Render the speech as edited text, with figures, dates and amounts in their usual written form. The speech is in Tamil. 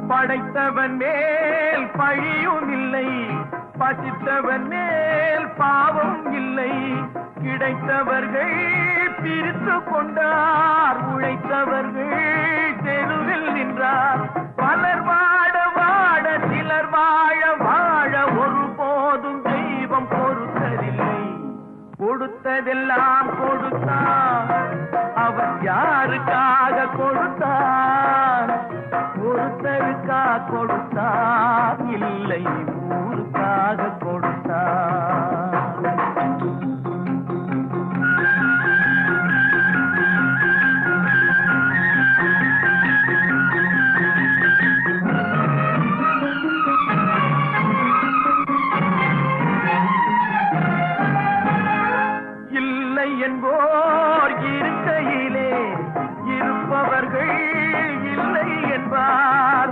படைத்தவன் மேல் பழியும் இல்லை, பசித்தவன் மேல் பாவம் இல்லை. கிடைத்தவர்கள் பிரித்து கொண்டார், உழைத்தவர்கள் தெருவில் நின்றார். பலர் வாட வாட சிலர் வாழ வாழ ஒருபோதும் தெய்வம் பொறுத்ததில்லை. கொடுத்ததெல்லாம் கொடுத்தான், அவன் யாருக்காக கொடுத்தான்? ஒருத்தருக்காக கொடுத்தான், இல்லை ஊருக்காக கொடுத்தான்.